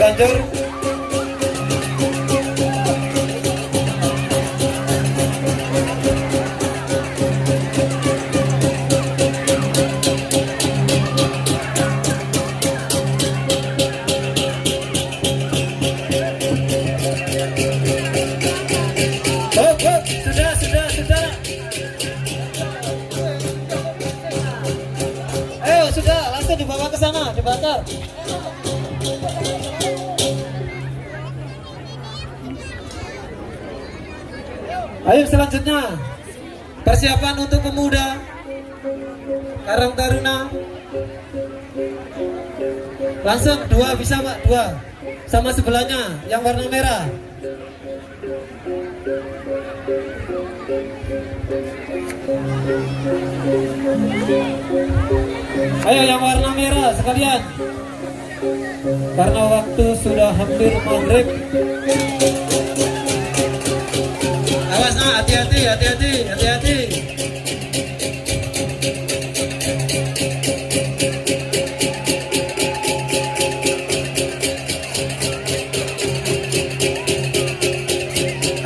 terlanjur. Sudah. Ayo, sudah, langsung dibawa ke sana, dibakar. Ayo selanjutnya, persiapan untuk pemuda Karang Taruna. Langsung dua bisa Pak, dua. Sama sebelahnya yang warna merah. Ayo yang warna merah sekalian. Karena waktu sudah hampir maghrib. Awas nah, hati-hati.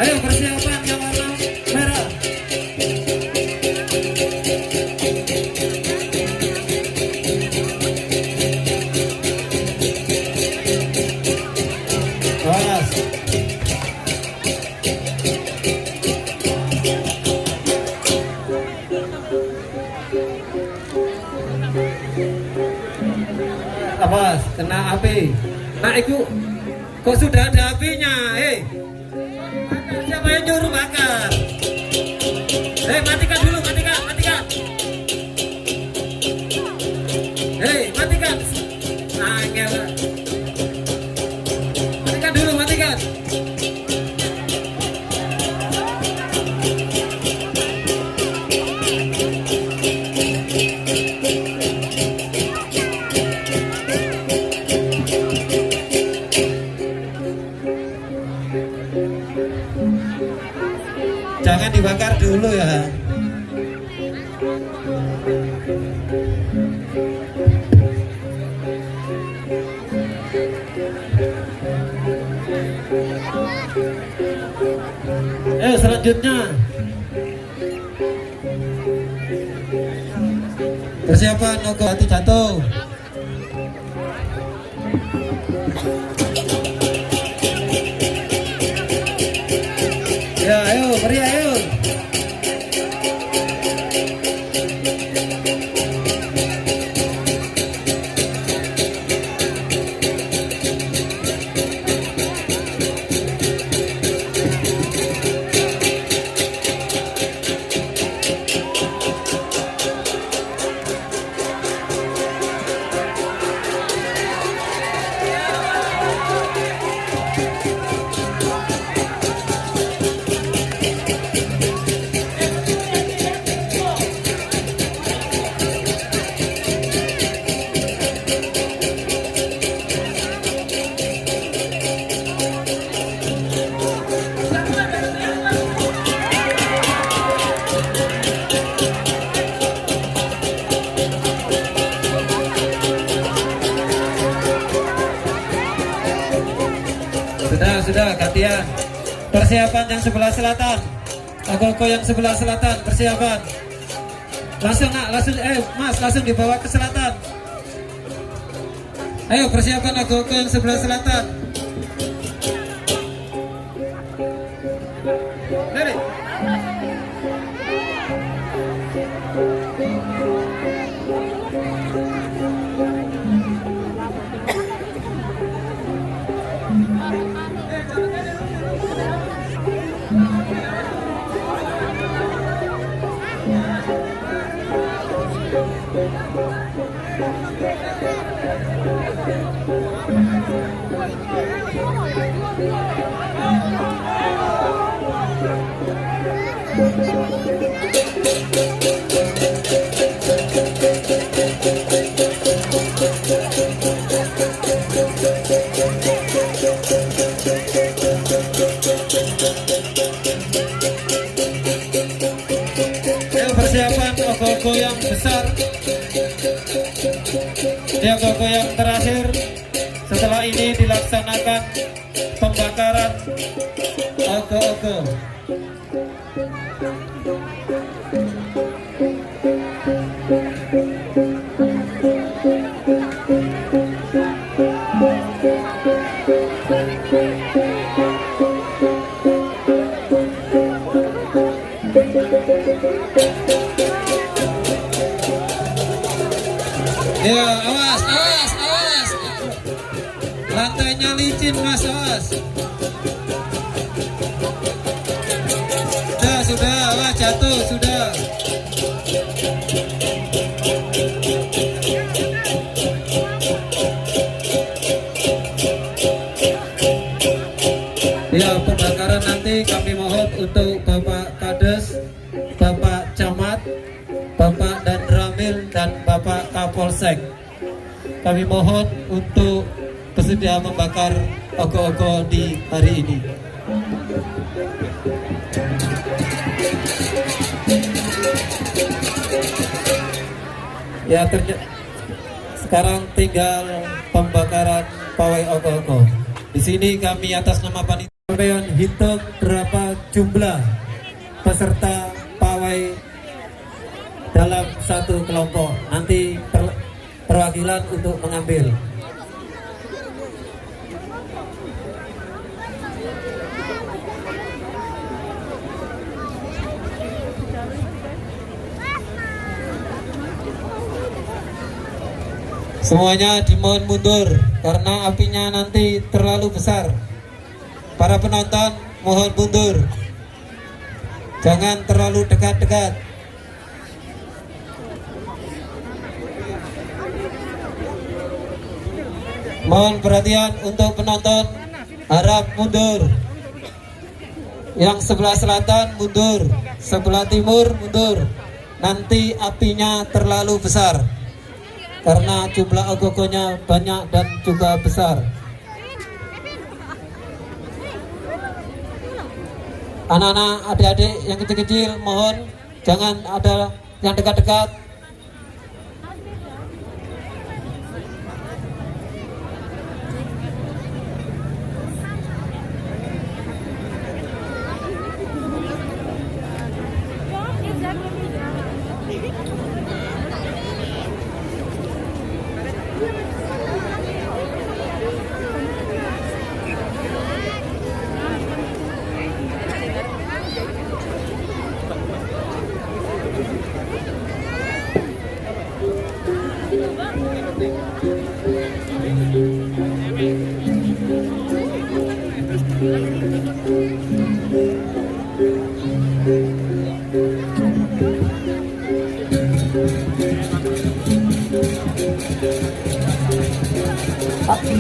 Ayo persiapan yang warna merah. Awas. Awas, kena api. Nah, itu kok sudah ada apinya, siapa yang nyuruh bakar? Matikan dulu, matikan. Matikan. Nah, matikan dulu. Jangan dibakar dulu ya. Selanjutnya persiapan Ogo hati jatuh. Ya, ayo, meriah, ayo. Sudah gantian. Persiapan yang sebelah selatan. Ogo-ogo yang sebelah selatan persiapan. Langsung Mas, langsung dibawa ke selatan. Ayo persiapan ogo-ogo yang sebelah selatan. Dari. Persiapan ogo-ogo yang besar. Ini ogo-ogo yang terakhir Setelah ini dilaksanakan pembakaran ogo-ogo. Ya, awas, awas, awas. Lantainya licin, Mas, awas. Sudah, awas, jatuh, sudah. Ya, pembakaran nanti kami mohon untuk Bapak Kades, Bapak Camat, Bapak dan Ramil dan Bapak Kapolsek. Kami mohon untuk bersedia membakar ogo-ogo di hari ini. Ya, sekarang tinggal pembakaran pawai ogo-ogo. Di sini kami atas nama panitia hitung berapa jumlah peserta pawai dalam satu kelompok. Nanti perwakilan untuk mengambil. Semuanya dimohon mundur karena apinya nanti terlalu besar. Para penonton mohon mundur. Jangan terlalu dekat-dekat. Mohon perhatian untuk penonton, harap mundur. Yang sebelah selatan mundur, sebelah timur mundur. Nanti apinya terlalu besar karena jumlah ogogonya banyak dan juga besar. Anak-anak, adik-adik yang kecil-kecil mohon jangan ada yang dekat-dekat.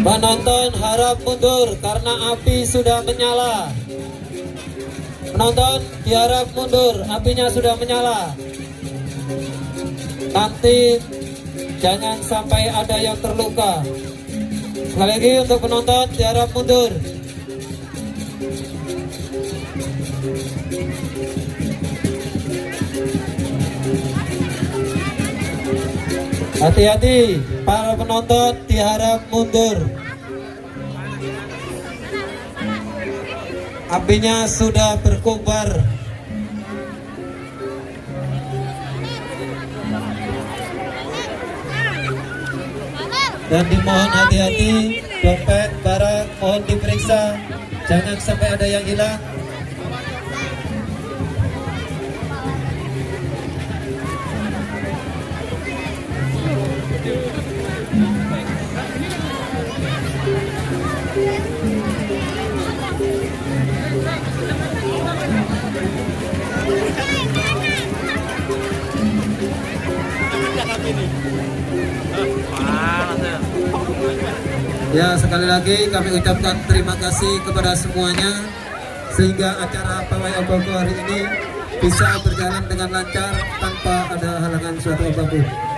Penonton harap mundur karena api sudah menyala. Penonton diharap mundur, apinya sudah menyala. Nanti jangan sampai ada yang terluka. Sekali lagi untuk penonton diharap mundur. Hati-hati, para penonton diharap mundur. Apinya sudah berkobar. Dan dimohon hati-hati, dompet, barang mohon diperiksa, jangan sampai ada yang hilang. Ya, sekali lagi kami ucapkan terima kasih kepada semuanya sehingga acara pawai ogo-ogo hari ini bisa berjalan dengan lancar tanpa ada halangan suatu apapun.